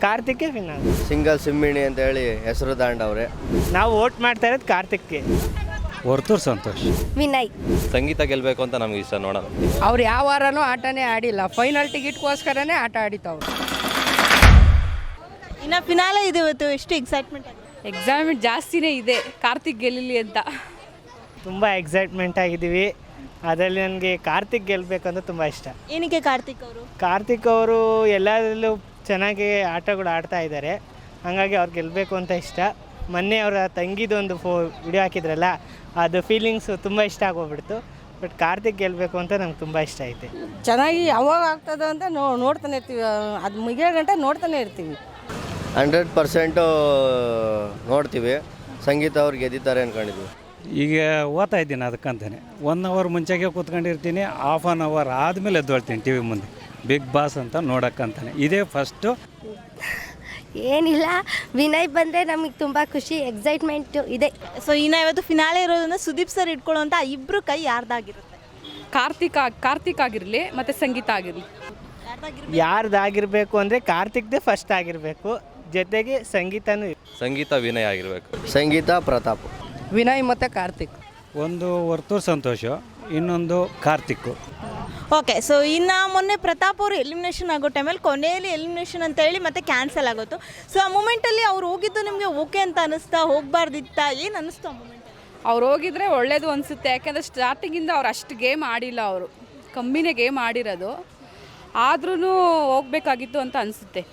ಕಾರ್ತಿಕ್ಗೆ win ಆಗುತ್ತೆ. Single ಸಿಮ್ಮಿಣಿ ಅಂತ ಹೇಳಿ ಹೆಸರು ತಾಂಡವ್ರೆ. ನಾವು ವೋಟ್ ಮಾಡ್ತಾ ಇರೋದು ಕಾರ್ತಿಕ್ಗೆ. ವರ್ತೂರ್ ಸಂತೋಷ್. ವಿನಯ್. ಸಂಗೀತ ಗೆಲ್ಲಬೇಕು ಅಂತ ನಮ್ಗೆ ಇಷ್ಟ ನೋಡೋಣ. ಅವ್ರು ಯಾವ ವಾರನೂ ಆಟನೇ ಆಡಿಲ್ಲ, ಫೈನಲ್ ಟಿಕೆಟ್ಗೋಸ್ಕರನೇ ಆಟ ಆಡಿತಾವ್ರು. ಇನ್ನು ಫಿನಾಲೆ ಇದೆ ಇವತ್ತು, ಎಷ್ಟು ಎಕ್ಸೈಟ್ಮೆಂಟ್ ಆಗಿದೆ? ಎಕ್ಸಾಮಿಟ್ ಜಾಸ್ತಿನೇ ಇದೆ ಕಾರ್ತಿಕ್ ಗೆಲ್ಲಲಿ ಅಂತ. ತುಂಬ ಎಕ್ಸೈಟ್ಮೆಂಟ್ ಆಗಿದ್ದೀವಿ. ಅದರಲ್ಲಿ ನನಗೆ ಕಾರ್ತಿಕ್ ಗೆಲ್ಲಬೇಕು ಅಂತ ತುಂಬ ಇಷ್ಟ. ಏನಕ್ಕೆ ಕಾರ್ತಿಕ್ ಅವರು? ಕಾರ್ತಿಕ್ ಅವರು ಎಲ್ಲದರಲ್ಲೂ ಚೆನ್ನಾಗಿ ಆಟಗಳು ಆಡ್ತಾ ಇದ್ದಾರೆ, ಹಾಗಾಗಿ ಅವ್ರು ಗೆಲ್ಲಬೇಕು ಅಂತ ಇಷ್ಟ. ಮೊನ್ನೆ ಅವರ ತಂಗಿದೊಂದು ವಿಡಿಯೋ ಹಾಕಿದ್ರಲ್ಲ, ಅದು ಫೀಲಿಂಗ್ಸು ತುಂಬ ಇಷ್ಟ ಆಗೋಗ್ಬಿಡ್ತು. ಬಟ್ ಕಾರ್ತಿಕ್ ಗೆಲ್ಲಬೇಕು ಅಂತ ನಂಗೆ ತುಂಬ ಇಷ್ಟ ಐತೆ. ಚೆನ್ನಾಗಿ ಯಾವಾಗ ಆಗ್ತದೆ ಅಂತ ನೋಡ್ತಾನೆ ಇರ್ತೀವಿ, ಅದು ಮುಗಿಯೋ ಗಂಟೆ ನೋಡ್ತಾನೆ ಇರ್ತೀವಿ. 100% ನೋಡ್ತೀವಿ. ಸಂಗೀತ ಅವ್ರು ಗೆದ್ದಿದ್ದಾರೆ ಅಂದ್ಕೊಂಡಿದ್ವಿ. ಈಗ ಓದ್ತಾ ಇದ್ದೀನಿ, ಅದಕ್ಕಂತಾನೆ 1 ಅವರ್ ಮುಂಚೆಗೆ ಕೂತ್ಕೊಂಡಿರ್ತೀನಿ, ಹಾಫ್ ಆನ್ ಅವರ್ ಆದಮೇಲೆ ಎದ್ದೊಳ್ತೀನಿ ಟಿ ವಿ ಮುಂದೆ ಬಿಗ್ ಬಾಸ್ ಅಂತ ನೋಡೋಕ್ಕಂತಾನೆ. ಇದೇ ಫಸ್ಟು. ಏನಿಲ್ಲ, ವಿನಯ್ ಬಂದರೆ ನಮಗೆ ತುಂಬ ಖುಷಿ, ಎಕ್ಸೈಟ್ಮೆಂಟು ಇದೆ. ಸೊ ಇನ್ನು ಇವತ್ತು ಫಿನಾಲೆ ಇರೋದ್ರಿಂದ ಸುದೀಪ್ ಸರ್ ಇಟ್ಕೊಳ್ಳೋಂಥ ಇಬ್ಬರು ಕೈ ಯಾರ್ದಾಗಿರುತ್ತೆ? ಕಾರ್ತಿಕ್ ಆಗಿರಲಿ ಮತ್ತು ಸಂಗೀತ ಆಗಿರಲಿ. ಯಾರ್ದಾಗಿರಬೇಕು ಅಂದರೆ ಕಾರ್ತಿಕ್ದೇ ಫಸ್ಟ್ ಆಗಿರಬೇಕು, ಜೊತೆಗೆ ಸಂಗೀತ ವಿನಯ್ ಆಗಿರಬೇಕು. ಸಂಗೀತ ಪ್ರತಾಪ್. ವಿನಯ್ ಮತ್ತು ಕಾರ್ತಿಕ್. ಒಂದು ವರ್ತೂರ್ ಸಂತೋಷ, ಇನ್ನೊಂದು ಕಾರ್ತಿಕ್. ಓಕೆ, ಸೊ ಇನ್ನು ಮೊನ್ನೆ ಪ್ರತಾಪ್ ಅವರು ಎಲಿಮಿನೇಷನ್ ಆಗೋ ಟೈಮಲ್ಲಿ ಕೊನೆಯಲ್ಲಿ ಎಲಿಮಿನೇಷನ್ ಅಂತ ಹೇಳಿ ಮತ್ತೆ ಕ್ಯಾನ್ಸಲ್ ಆಗೋದು. ಸೊ ಆ ಮೂಮೆಂಟಲ್ಲಿ ಅವ್ರು ಹೋಗಿದ್ದು ನಿಮಗೆ ಓಕೆ ಅಂತ ಅನ್ನಿಸ್ತಾ, ಹೋಗಬಾರ್ದಿತ್ತಾ, ಏನು ಅನ್ನಿಸ್ತು ಆ ಮೂಮೆಂಟ್? ಅವ್ರು ಹೋಗಿದ್ರೆ ಒಳ್ಳೇದು ಅನಿಸುತ್ತೆ, ಯಾಕೆಂದರೆ ಸ್ಟಾರ್ಟಿಂಗಿಂದ ಅವ್ರು ಅಷ್ಟು ಗೇಮ್ ಆಡಿಲ್ಲ, ಅವರು ಕಮ್ಮಿನೇ ಗೇಮ್ ಆಡಿರೋದು, ಆದ್ರೂ ಹೋಗ್ಬೇಕಾಗಿತ್ತು ಅಂತ ಅನಿಸುತ್ತೆ.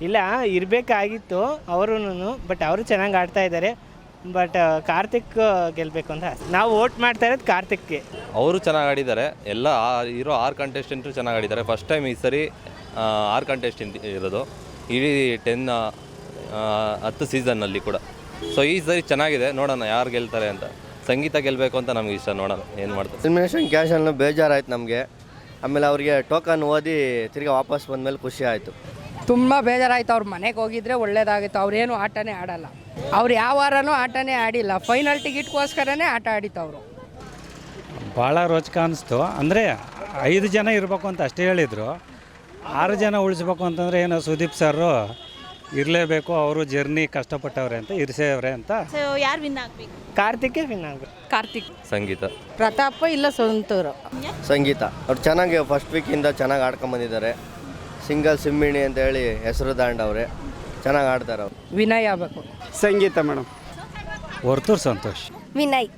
ಇಲ್ಲ, ಇರಬೇಕಾಗಿತ್ತು ಅವರು, ಬಟ್ ಅವರು ಚೆನ್ನಾಗಿ ಆಡ್ತಾ ಇದ್ದಾರೆ. ಬಟ್ ಕಾರ್ತಿಕ್ ಗೆಲ್ಲಬೇಕು ಅಂತ ನಾವು ವೋಟ್ ಮಾಡ್ತಾ ಇರೋದು ಕಾರ್ತಿಕ್ಗೆ. ಅವರು ಚೆನ್ನಾಗಿ ಆಡಿದ್ದಾರೆ, ಎಲ್ಲ ಇರೋ 6 ಕಂಟೆಸ್ಟೆಂಟು ಚೆನ್ನಾಗಿ ಆಡಿದ್ದಾರೆ. ಫಸ್ಟ್ ಟೈಮ್ ಈ ಸರಿ 6 ಕಂಟೆಸ್ಟೆಂಟ್ ಇರೋದು ಇಡೀ 10 ಸೀಸನ್ನಲ್ಲಿ ಕೂಡ. ಸೊ ಈ ಸರಿ ಚೆನ್ನಾಗಿದೆ, ನೋಡೋಣ ಯಾರು ಗೆಲ್ತಾರೆ ಅಂತ. ಸಂಗೀತ ಗೆಲ್ಲಬೇಕು ಅಂತ ನಮ್ಗೆ ಇಷ್ಟ, ನೋಡೋಣ ಏನು ಮಾಡ್ತಾರೆ. ಎಲಿಮಿನೇಷನ್ ಕ್ಯಾಶನ್ನು ಬೇಜಾರಾಯ್ತು ನಮಗೆ. ಆಮೇಲೆ ಅವ್ರಿಗೆ ಟೋಕನ್ ಓದಿ ತಿರ್ಗಿ ವಾಪಸ್ ಬಂದಮೇಲೆ ಖುಷಿ ಆಯಿತು. ತುಂಬ ಬೇಜಾರಾಯ್ತು. ಅವ್ರ ಮನೆಗೆ ಹೋಗಿದ್ರೆ ಒಳ್ಳೇದಾಗಿತ್ತು. ಅವ್ರೇನು ಆಟನೇ ಆಡಲ್ಲ, ಅವ್ರು ಯಾವ ವಾರನೂ ಆಟನೇ ಆಡಿಲ್ಲ, ಫೈನಲ್ ಟಿಕೆಟ್ಗೋಸ್ಕರನೇ ಆಟ ಆಡಿತಾವ್ರು. ಭಾಳ ರೋಚಕ ಅನ್ನಿಸ್ತು. ಅಂದರೆ 5 ಜನ ಇರಬೇಕು ಅಂತ ಅಷ್ಟೇ ಹೇಳಿದರು, 6 ಜನ ಉಳಿಸ್ಬೇಕು ಅಂತಂದರೆ ಏನೋ ಸುದೀಪ್ ಸರು ಇರಲೇಬೇಕು, ಅವರು ಜರ್ನಿ ಕಷ್ಟಪಟ್ಟವ್ರೆ ಅಂತ ಇರಿಸೇವ್ರೆ ಅಂತ. ಸೊ ಯಾರು ವಿನ್ ಆಗಬೇಕು? ಕಾರ್ತಿಕ್ಗೆ ವಿನ್ ಆಗಬೇಕು. ಕಾರ್ತಿಕ್. ಸಂಗೀತ. ಪ್ರತಾಪ ಇಲ್ಲ ಸಂತೂರು. ಸಂಗೀತ ಅವ್ರು ಚೆನ್ನಾಗಿ ಫಸ್ಟ್ ವೀಕಿಂದ ಚೆನ್ನಾಗಿ ಆಡ್ಕೊಂಬಂದಿದ್ದಾರೆ. ಸಿಂಗಲ್ ಸಿಮ್ಮಿಣಿ ಅಂತ ಹೇಳಿ ಹೆಸರು ತಾಂಡವ್ರೆ, ಚೆನ್ನಾಗಿ ಆಡ್ತಾರೆ ಅವ್ರು. ವಿನಯ್ ಆಗಬೇಕು. ಸಂಗೀತ ಮೇಡಮ್. ವರ್ತೂರ್ ಸಂತೋಷ್. ವಿನಯ್.